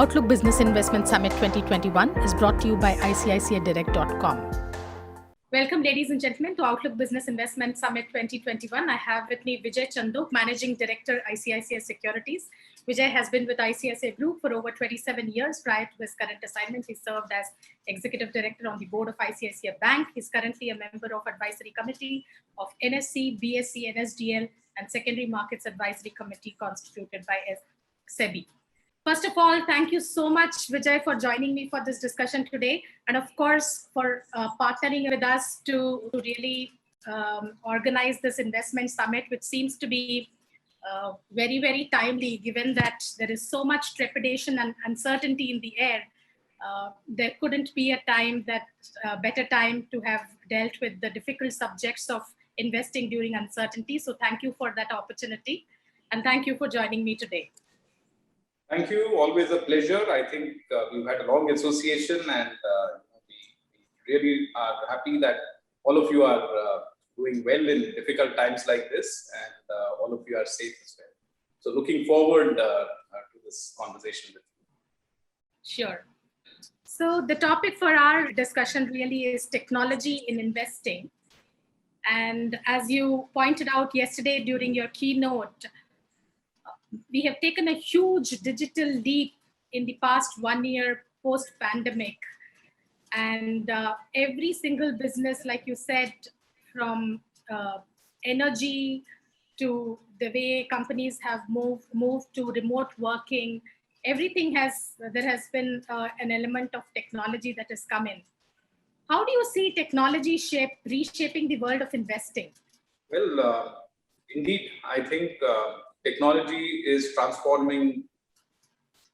Outlook Business Investment Summit 2021 is brought to you by ICICIdirect.com. Welcome, ladies and gentlemen, to Outlook Business Investment Summit 2021. I have with me Vijay Chandok, Managing Director, ICICI Securities. Vijay has been with ICICI Group for over 27 years. Prior to his current assignment, he served as Executive Director on the board of ICICI Bank. He's currently a member of Advisory Committee of NSE, BSE, NSDL, and Secondary Markets Advisory Committee constituted by SEBI. First of all, thank you so much, Vijay, for joining me for this discussion today. And of course, for partnering with us to really organize this investment summit, which seems to be very, very timely, given that there is so much trepidation and uncertainty in the air. There couldn't be a better time to have dealt with the difficult subjects of investing during uncertainty. So thank you for that opportunity. And thank you for joining me today. Thank you. Always a pleasure. I think we've had a long association, and we really are happy that all of you are doing well in difficult times like this, and all of you are safe as well. So looking forward to this conversation with you. Sure. So the topic for our discussion really is technology in investing. And as you pointed out yesterday during your keynote, we have taken a huge digital leap in the past 1 year post-pandemic. And every single business, like you said, from energy to the way companies have moved to remote working, there has been an element of technology that has come in. How do you see technology reshaping the world of investing? Well, indeed, I think technology is transforming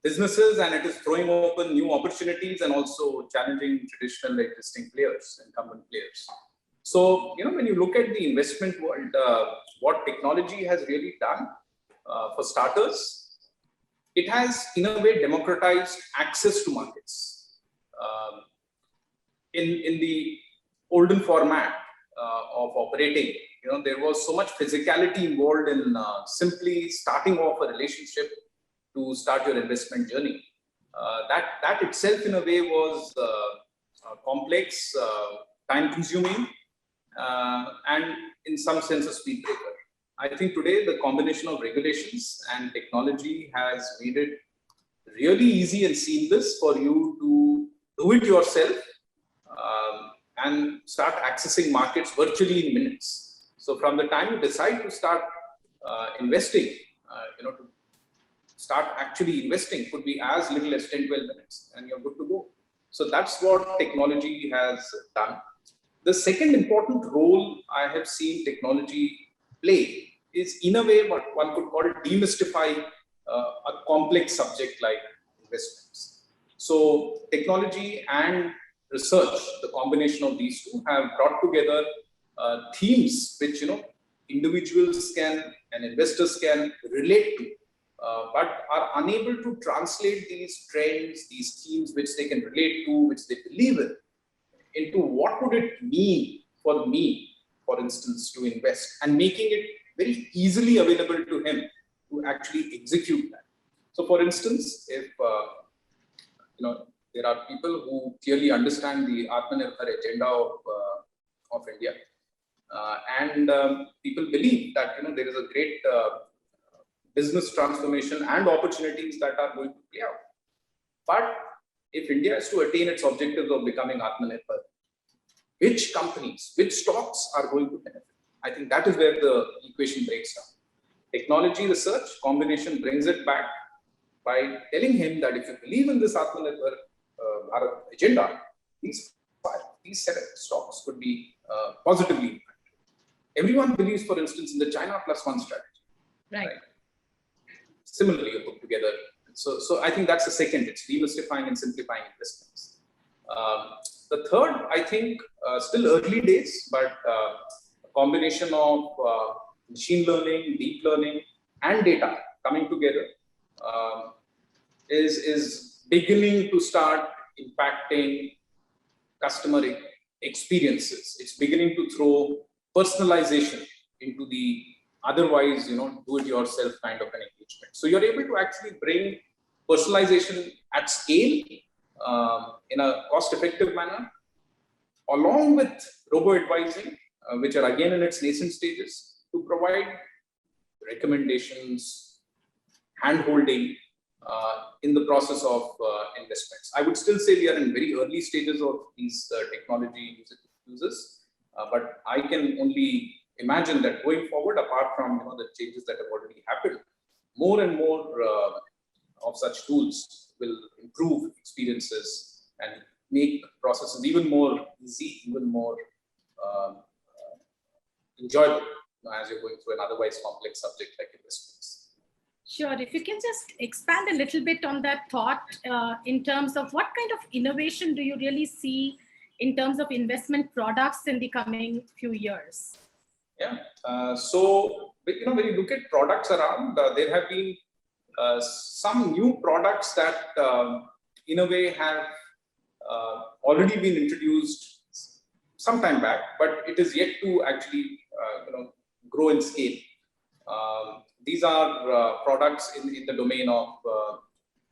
businesses, and it is throwing open new opportunities and also challenging traditional existing players, incumbent players. So, when you look at the investment world, what technology has really done, for starters, it has in a way democratized access to markets. In the olden format of operating, there was so much physicality involved in simply starting off a relationship to start your investment journey. That itself, in a way, was complex, time-consuming, and in some sense, a speed breaker. I think today the combination of regulations and technology has made it really easy and seamless for you to do it yourself and start accessing markets virtually in minutes. So from the time you decide to start investing, to start actually investing could be as little as 10, 12 minutes and you're good to go. So that's what technology has done. The second important role I have seen technology play is, in a way, what one could call demystify a complex subject like investments. So technology and research, the combination of these two, have brought together themes which individuals and investors can relate to, but are unable to translate these trends, these themes which they can relate to, which they believe in, into what would it mean for me, for instance, to invest, and making it very easily available to him to actually execute that. So, for instance, if there are people who clearly understand the Atmanirbhar agenda of India. And people believe that there is a great business transformation and opportunities that are going to play out. But if India is to attain its objectives of becoming Atmanirbhar, which companies, which stocks are going to benefit? I think that is where the equation breaks down. Technology research combination brings it back by telling him that if you believe in this Atmanirbhar Bharat agenda, these 7 stocks could be positively impacted. Everyone believes, for instance, in the China Plus One strategy. Right. Similarly, you put together. So I think that's the second. It's demystifying and simplifying investments. The third, I think, still early days, but a combination of machine learning, deep learning, and data coming together is beginning to start impacting customer experiences. It's beginning to throw personalization into the otherwise, do-it-yourself kind of an engagement. So you're able to actually bring personalization at scale in a cost-effective manner, along with robo-advising, which are again in its nascent stages, to provide recommendations, hand-holding in the process of investments. I would still say we are in very early stages of these technology uses, but I can only imagine that going forward, apart from the changes that have already happened, more and more of such tools will improve experiences and make processes even more easy, even more enjoyable as you're going through an otherwise complex subject like investments. Sure. If you can just expand a little bit on that thought in terms of what kind of innovation do you really see in terms of investment products in the coming few years? Yeah. So, when you look at products around, there have been some new products that in a way have already been introduced some time back, but it is yet to actually grow in scale. These are products in the domain of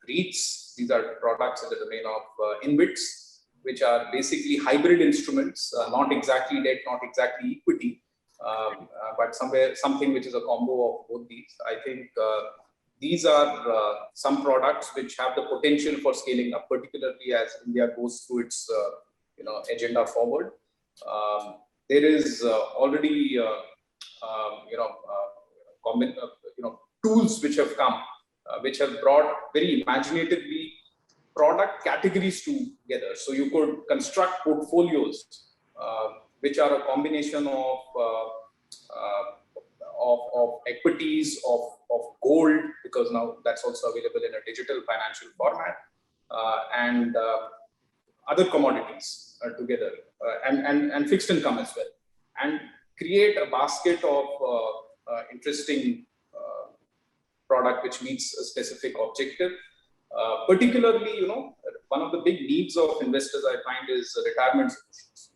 REITs. These are products in the domain of InvITs, which are basically hybrid instruments, not exactly debt, not exactly equity, but something which is a combo of both these. I think these are some products which have the potential for scaling up, particularly as India goes through its agenda forward. There is already tools which have come, which have brought very imaginatively product categories together. So you could construct portfolios which are a combination of equities, of gold, because now that's also available in a digital financial format, and other commodities together, and fixed income as well, and create a basket of interesting product which meets a specific objective. Particularly, one of the big needs of investors I find is retirement solutions,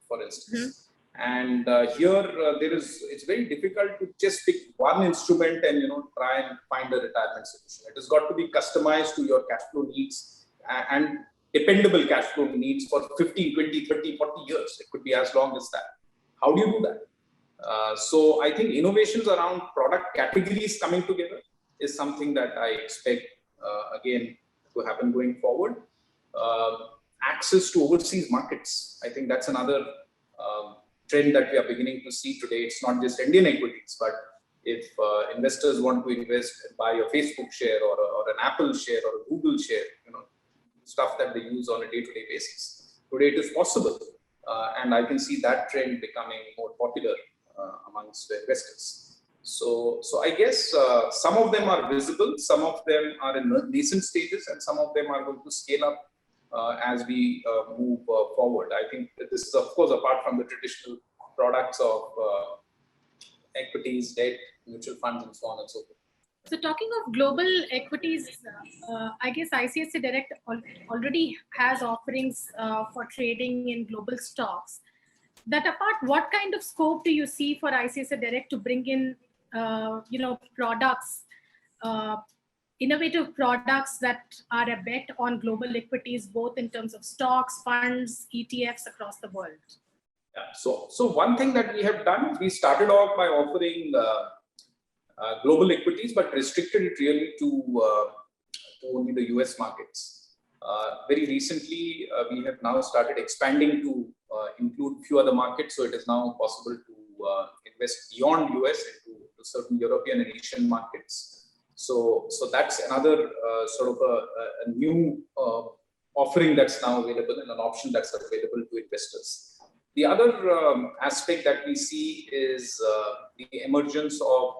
for instance. Mm-hmm. And here it's very difficult to just pick one instrument and try and find a retirement solution. It has got to be customized to your cash flow needs and dependable cash flow needs for 15, 20, 30, 40 years. It could be as long as that. How do you do that? So I think innovations around product categories coming together is something that I expect again to happen going forward. Access to overseas markets. I think that's another trend that we are beginning to see today. It's not just Indian equities, but if investors want to invest, buy a Facebook share or an Apple share or a Google share, stuff that they use on a day-to-day basis. Today it is possible, and I can see that trend becoming more popular amongst the investors. So I guess some of them are visible, some of them are in nascent stages, and some of them are going to scale up as we move forward. I think that this is, of course, apart from the traditional products of equities, debt, mutual funds, and so on and so forth. So talking of global equities, I guess ICICI Direct already has offerings for trading in global stocks. That apart, what kind of scope do you see for ICICI Direct to bring in, products, innovative products that are a bet on global equities, both in terms of stocks, funds, ETFs across the world? Yeah. So one thing that we have done, we started off by offering global equities, but restricted it really to only the US markets. Very recently, we have now started expanding to include few other markets. So it is now possible to invest beyond US into certain European and Asian markets. So that's another sort of a new offering that's now available and an option that's available to investors. The other aspect that we see is the emergence of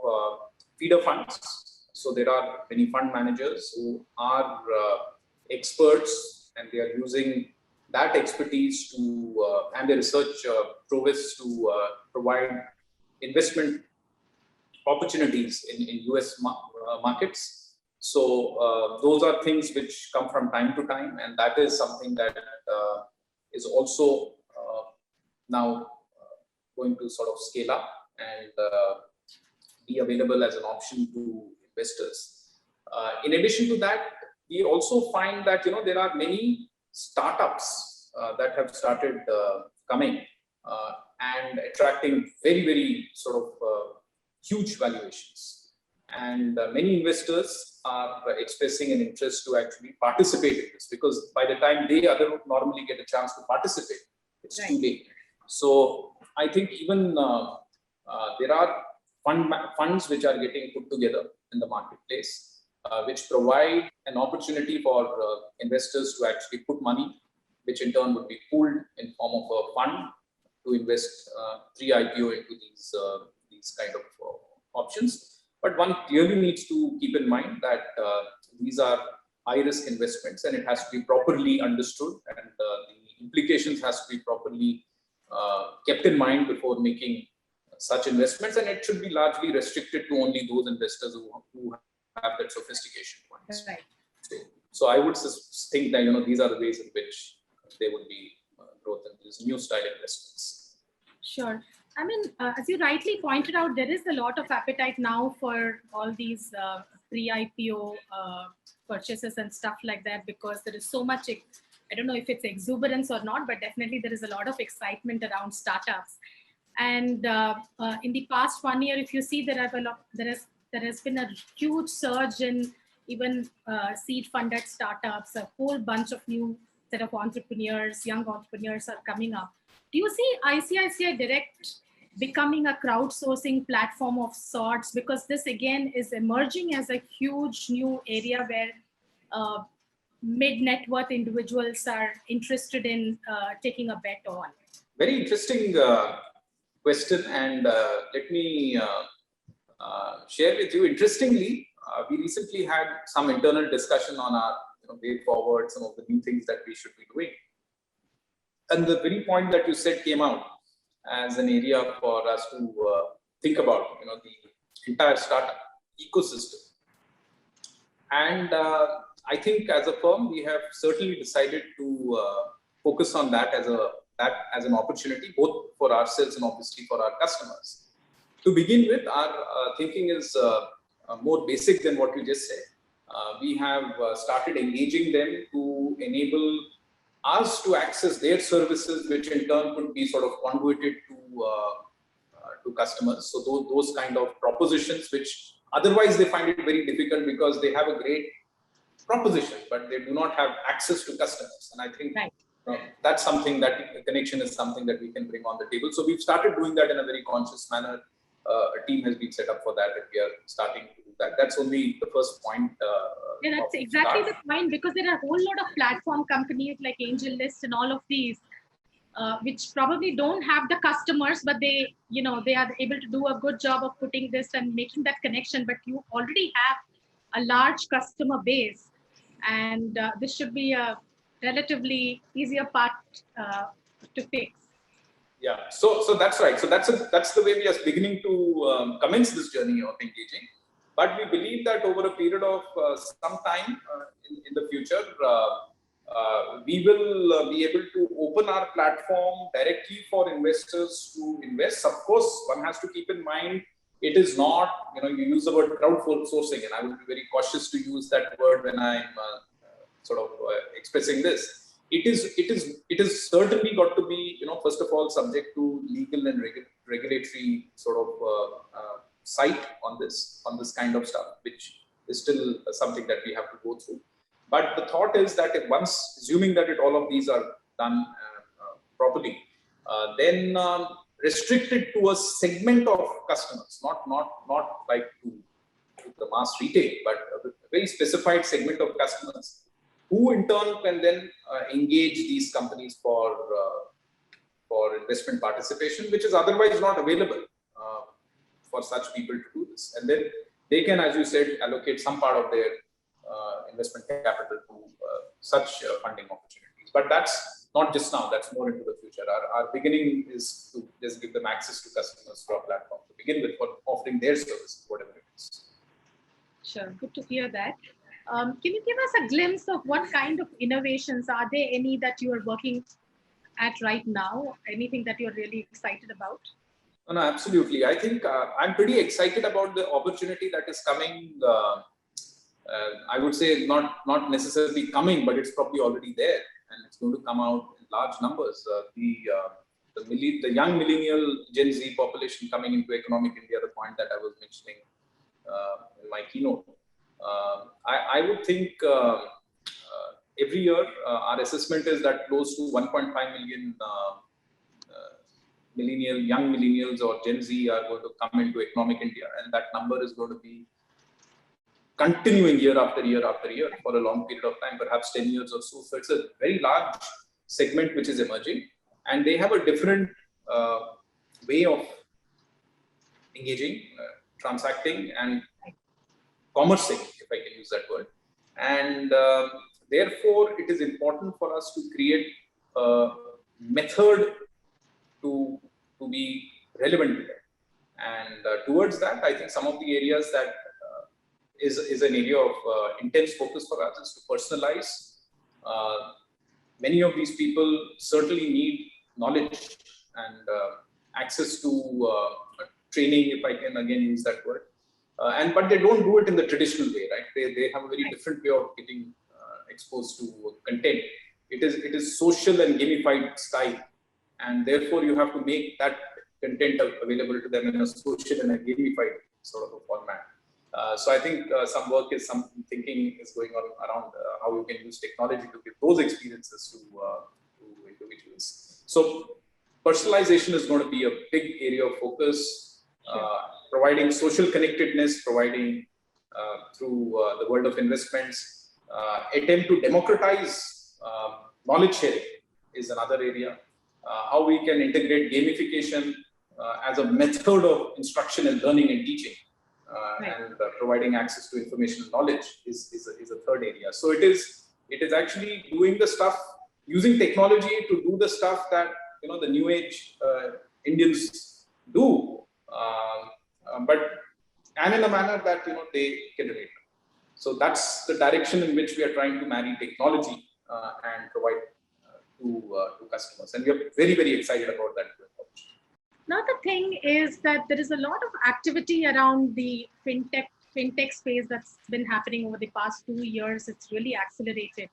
feeder funds. So there are many fund managers who are experts, and they are using that expertise to and their research prowess to provide investment opportunities in US markets. So those are things which come from time to time, and that is something that is also now going to sort of scale up and be available as an option to investors. In addition to that, we also find that, there are many startups that have started coming and attracting very, very sort of huge valuations. And many investors are expressing an interest to actually participate in this, because by the time they normally get a chance to participate, it's too late. So I think even there are funds which are getting put together in the marketplace, which provide an opportunity for investors to actually put money, which in turn would be pooled in form of a fund to invest pre-IPO into these kind of options. But one clearly needs to keep in mind that these are high-risk investments, and it has to be properly understood, and the implications has to be properly kept in mind before making such investments, and it should be largely restricted to only those investors who have that sophistication. Right. So I would think that these are the ways in which there would be growth in these new style investments. Sure. I mean, as you rightly pointed out, there is a lot of appetite now for all these pre-IPO purchases and stuff like that, because there is so much, I don't know if it's exuberance or not, but definitely there is a lot of excitement around startups. And in the past 1 year, if you see, there has been a huge surge in even seed funded startups. A whole bunch of new set of entrepreneurs, young entrepreneurs are coming up. Do you see ICICI Direct becoming a crowdsourcing platform of sorts? Because this again is emerging as a huge new area where mid-net worth individuals are interested in taking a bet on. Very interesting question, and let me share with you. Interestingly, we recently had some internal discussion on our way forward, some of the new things that we should be doing. And the very point that you said came out as an area for us to think about, the entire startup ecosystem. And I think as a firm, we have certainly decided to focus on that as an opportunity, both for ourselves and obviously for our customers. To begin with, our thinking is more basic than what you just said. We have started engaging them to enable us to access their services, which in turn could be sort of converted to customers. So those kind of propositions, which otherwise they find it very difficult because they have a great proposition, but they do not have access to customers. And I think that's something that connection is something that we can bring on the table. So we've started doing that in a very conscious manner. A team has been set up for that, and we are starting to do that. That's only the first point. Yeah, that's exactly the point, because there are a whole lot of platform companies like AngelList and all of these, which probably don't have the customers, but they are able to do a good job of putting this and making that connection. But you already have a large customer base, and this should be a relatively easier part to fix. Yeah, so that's right. So that's the way we are beginning to commence this journey of engaging. But we believe that over a period of some time in the future, we will be able to open our platform directly for investors to invest. Of course, one has to keep in mind, it is not, you use the word crowdsourcing, and I would be very cautious to use that word when I'm sort of expressing this. It is certainly got to be, first of all, subject to legal and regulatory sort of sight on this kind of stuff, which is still something that we have to go through. But the thought is that if once, assuming that all of these are done properly, then restricted to a segment of customers, not like to the mass retail, but a very specified segment of customers, who in turn can then engage these companies for investment participation, which is otherwise not available for such people to do this. And then they can, as you said, allocate some part of their investment capital to such funding opportunities. But that's not just now, that's more into the future. Our beginning is to just give them access to customers through our platform to begin with, for offering their service, whatever it is. Sure, good to hear that. Can you give us a glimpse of what kind of innovations, are there any that you are working at right now? Anything that you're really excited about? No, absolutely. I think I'm pretty excited about the opportunity that is coming I would say not necessarily coming, but it's probably already there, and it's going to come out in large numbers. The young millennial Gen Z population coming into economic India, the point that I was mentioning in my keynote. I would think every year our assessment is that close to 1.5 million young millennials or Gen Z are going to come into economic India, and that number is going to be continuing year after year after year for a long period of time, perhaps 10 years or so. So it's a very large segment which is emerging, and they have a different way of engaging, transacting, and commercing, if I can use that word. And therefore, it is important for us to create a method to be relevant to them. And towards that, I think some of the areas that is an area of intense focus for us is to personalize. Many of these people certainly need knowledge and access to training, if I can again use that word. But they don't do it in the traditional way, right? They have a very different way of getting exposed to content. It is social and gamified style, and therefore you have to make that content available to them in a social and a gamified sort of a format. So I think some thinking is going on around how you can use technology to give those experiences to individuals. So personalization is going to be a big area of focus. Providing social connectedness, providing through the world of investments, attempt to democratize knowledge sharing is another area. How we can integrate gamification as a method of instruction and learning and teaching, and providing access to information and knowledge is a third area. So it is actually doing the stuff, using technology to do the stuff that the new age Indians do. And in a manner that they can relate. So that's the direction in which we are trying to marry technology and provide to customers, and we are very, very excited about that. Another thing is that there is a lot of activity around the fintech space that's been happening over the past 2 years. It's really accelerated.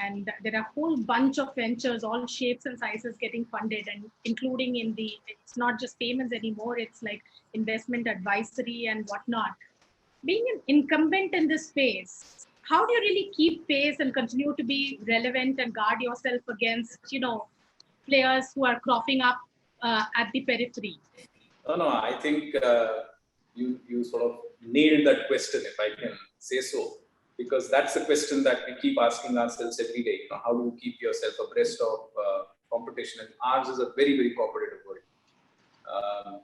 And there are a whole bunch of ventures, all shapes and sizes getting funded, and including it's not just payments anymore, it's like investment advisory and whatnot. Being an incumbent in this space, how do you really keep pace and continue to be relevant and guard yourself against, players who are cropping up at the periphery? No, I think you sort of nailed that question, if I can say so. Because that's a question that we keep asking ourselves every day. How do you keep yourself abreast of competition? And ours is a very, very competitive world.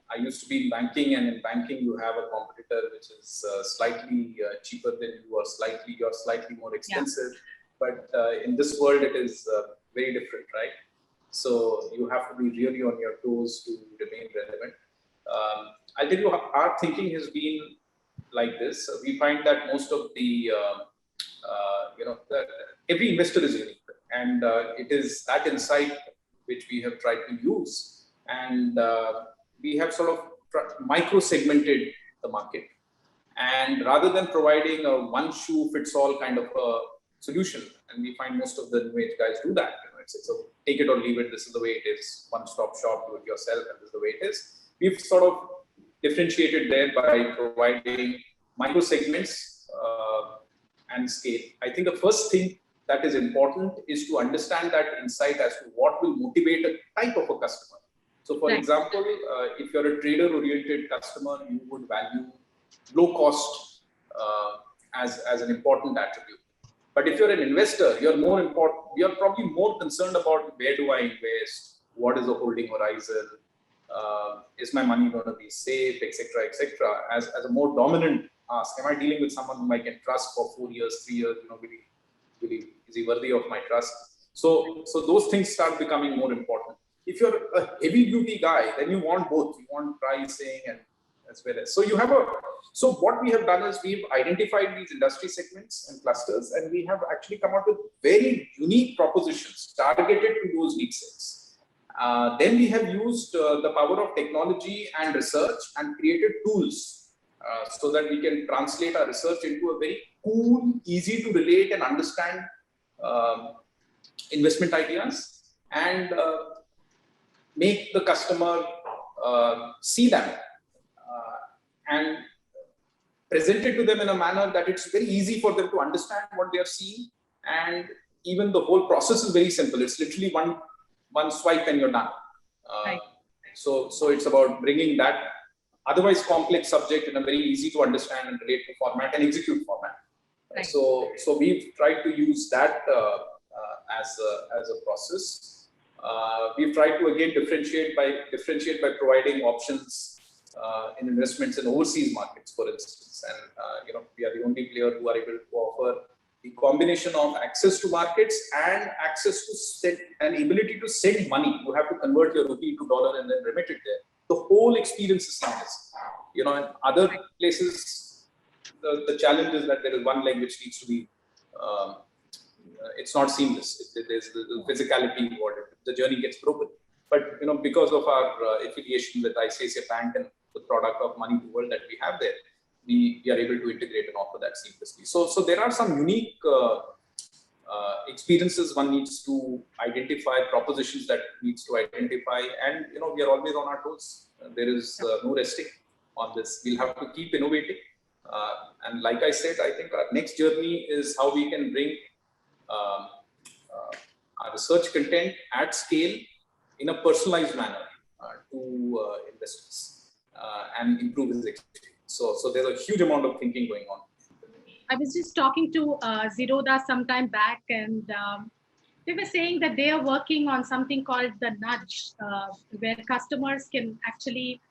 I used to be in banking, and in banking you have a competitor which is slightly cheaper than you, or you're slightly more expensive. Yeah. But in this world, it is very different, right? So you have to be really on your toes to remain relevant. I'll tell you, our thinking has been like this. We find that most of the, every investor is unique, and it is that insight which we have tried to use, and we have sort of micro-segmented the market. And rather than providing a one-shoe-fits-all kind of a solution, and we find most of the new age guys do that. It's a take it or leave it. This is the way it is. One-stop shop, do it yourself, and this is the way it is. We've sort of differentiated there by providing micro segments and scale. I think the first thing that is important is to understand that insight as to what will motivate a type of a customer. So, for example, if you're a trader-oriented customer, you would value low cost as an important attribute. But if you're an investor, you're probably more concerned about where do I invest, what is the holding horizon, is my money going to be safe, etc., etc. As a more dominant ask, am I dealing with someone whom I can trust for 4 years, 3 years? Really, is he worthy of my trust? So those things start becoming more important. If you're a heavy duty guy, then you want both. You want pricing and as well as. So what we have done is we've identified these industry segments and clusters, and we have actually come up with very unique propositions targeted to those need sets. Then we have used the power of technology and research and created tools so that we can translate our research into a very cool, easy to relate and understand investment ideas, and make the customer see them and present it to them in a manner that it's very easy for them to understand what they are seeing. And even the whole process is very simple. It's literally one swipe and you're done. Right. So it's about bringing that otherwise complex subject in a very easy to understand and relate to format and execute format. Right. So we've tried to use that as a process. We've tried to again differentiate by providing options in investments in overseas markets, for instance. And we are the only player who are able to offer the combination of access to markets and access to send and ability to send money. You have to convert your rupee to dollar and then remit it there. The whole experience is seamless. In other places, the challenge is that there is one leg which needs to be. It's not seamless. There's the physicality involved. The journey gets broken. But because of our affiliation with ICICI Bank and the product of Money to World that we have there, we are able to integrate and offer that seamlessly. So there are some unique experiences one needs to identify, propositions that needs to identify, and we are always on our toes. There is no resting on this. We'll have to keep innovating. And like I said, I think our next journey is how we can bring our research content at scale in a personalized manner to investors and improve his experience. So there's a huge amount of thinking going on. I was just talking to Zerodha some time back, and they were saying that they are working on something called the nudge, where customers can actually,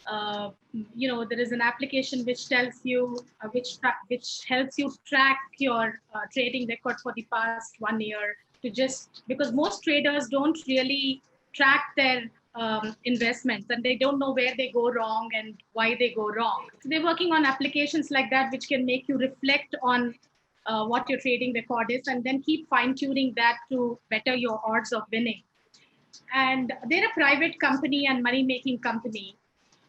there is an application which tells you, which helps you track your trading record for the past 1 year, because most traders don't really track their investments, and they don't know where they go wrong and why they go wrong. So they're working on applications like that, which can make you reflect on what your trading record is, and then keep fine-tuning that to better your odds of winning. And they're a private company and money-making company.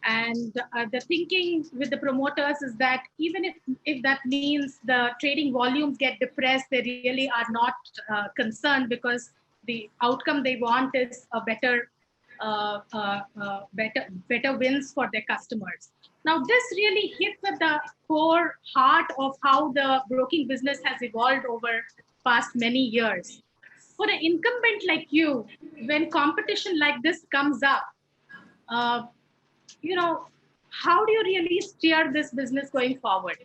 And the thinking with the promoters is that even if that means the trading volumes get depressed, they really are not concerned, because the outcome they want is a better wins for their customers. Now, this really hits at the core heart of how the broking business has evolved over past many years. For an incumbent like you, when competition like this comes up, how do you really steer this business going forward?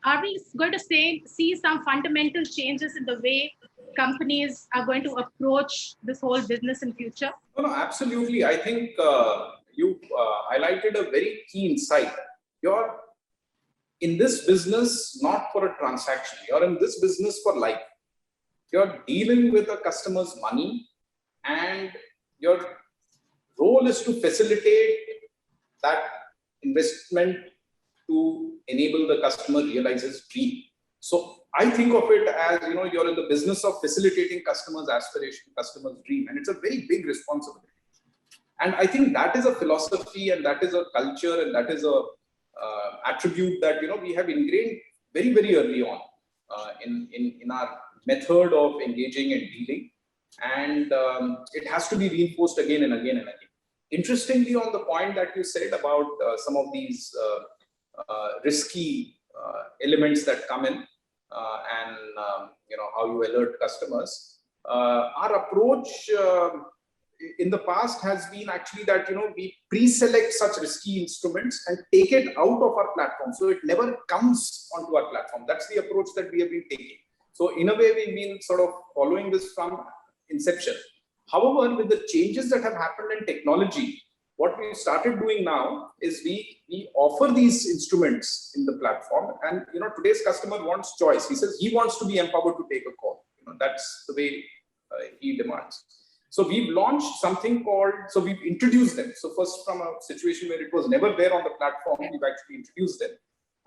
Are we going to see some fundamental changes in the way companies are going to approach this whole business in future? No, absolutely. I think you highlighted a very key insight. You're in this business not for a transaction. You're in this business for life. You're dealing with a customer's money, and your role is to facilitate that investment to enable the customer realize his dream. So I think of it as, you're in the business of facilitating customers' aspiration, customers' dream, and it's a very big responsibility. And I think that is a philosophy, and that is a culture, and that is a attribute that we have ingrained very, very early on in our method of engaging and dealing, and it has to be reinforced again and again and again. Interestingly, on the point that you said about some of these risky elements that come in, and how you alert customers, our approach in the past has been actually that we pre-select such risky instruments and take it out of our platform, so it never comes onto our platform. That's the approach that we have been taking. So in a way, we've been sort of following this from inception. However, with the changes that have happened in technology, what we started doing now is we offer these instruments in the platform, and today's customer wants choice. He says he wants to be empowered to take a call. That's the way he demands. So we've launched something called, so we've introduced them. So first, from a situation where it was never there on the platform, we've actually introduced them.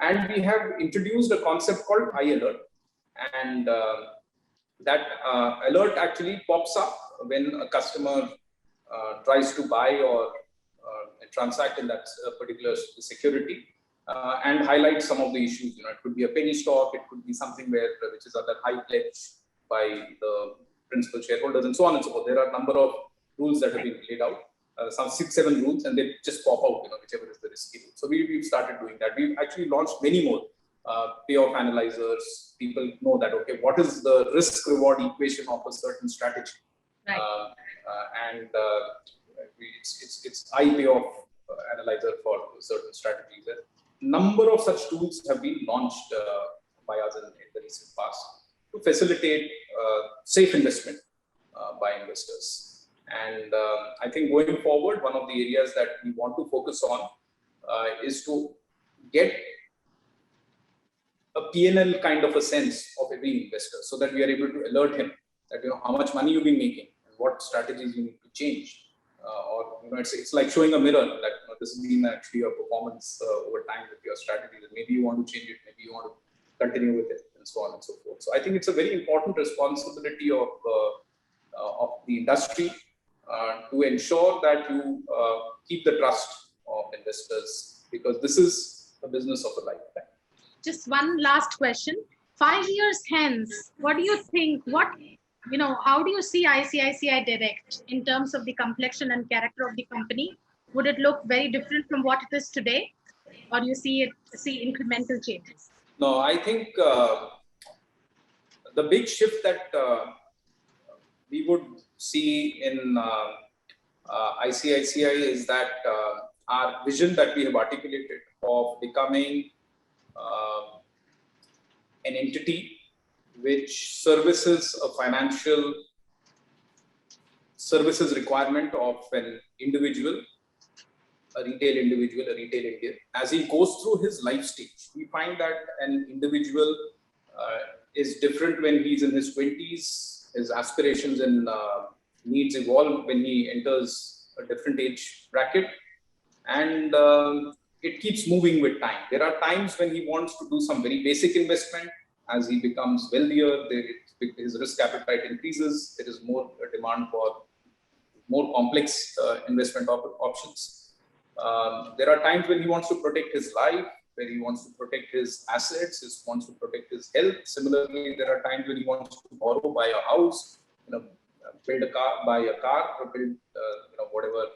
And we have introduced a concept called iAlert. And that alert actually pops up when a customer tries to buy or transact in that particular security. and highlight some of the issues. It could be a penny stock, it could be something which is under high pledge by the principal shareholders, and so on and so forth. There are a number of rules that have been laid out, some 6-7 rules, and they just pop out, whichever is the risky rule. So we've started doing that. We've actually launched many more payoff analyzers. People know that, okay, what is the risk reward equation of a certain strategy? Right. It's high payoff analyzer for certain strategies. A number of such tools have been launched by us in the recent past to facilitate safe investment by investors. And I think going forward, one of the areas that we want to focus on is to get a P&L kind of a sense of every investor, so that we are able to alert him that how much money you've been making and what strategies you need to change. It's like showing a mirror that this has been actually a performance over time with your strategy, that maybe you want to change it, maybe you want to continue with it, and so on and so forth. So I think it's a very important responsibility of the industry to ensure that you keep the trust of investors, because this is a business of a lifetime. Just one last question. 5 years hence, what do you think? How do you see ICICI Direct in terms of the complexion and character of the company? Would it look very different from what it is today, or do you see incremental changes? No, I think the big shift that we would see in ICICI is that our vision that we have articulated of becoming an entity which services a financial services requirement of an individual, a retail Indian. As he goes through his life stage, we find that an individual is different when he's in his 20s. His aspirations and needs evolve when he enters a different age bracket, and it keeps moving with time. There are times when he wants to do some very basic investment. As he becomes wealthier, his risk appetite increases. There is more demand for more complex investment options. There are times when he wants to protect his life, where he wants to protect his assets, he wants to protect his health. Similarly, there are times when he wants to borrow, buy a house, build a car, buy a car, or build whatever,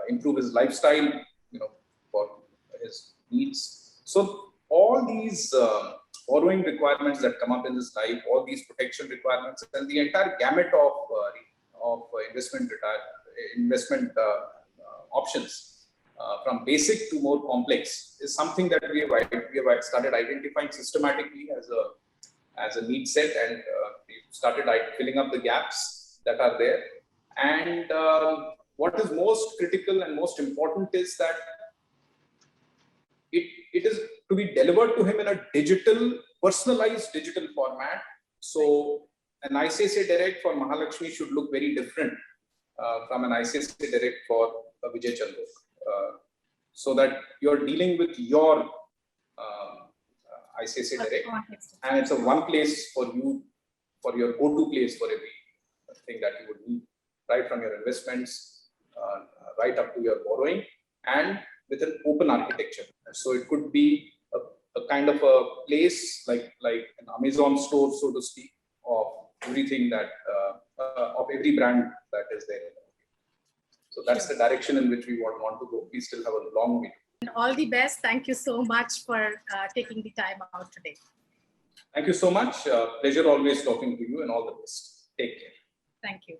improve his lifestyle, for his needs. So all these borrowing requirements that come up in this life, all these protection requirements, and the entire gamut of investment options, from basic to more complex, is something that we have started identifying systematically as a need set, and we started filling up the gaps that are there. And what is most critical and most important is that it is to be delivered to him in a personalized digital format. So an ICICI Direct for Mahalakshmi should look very different from an ICICI Direct for Vijay Chandok, so that you're dealing with your ICICI Direct, and it's a one place for you, for your go-to place for everything that you would need, right from your investments, right up to your borrowing, and with an open architecture. So it could be a kind of a place like an Amazon store, so to speak, of everything that of every brand that is there. So that's the direction in which we want to go. We still have a long way. And all the best. Thank you so much for taking the time out today. Thank you so much. Pleasure always talking to you, and all the best. Take care. Thank you.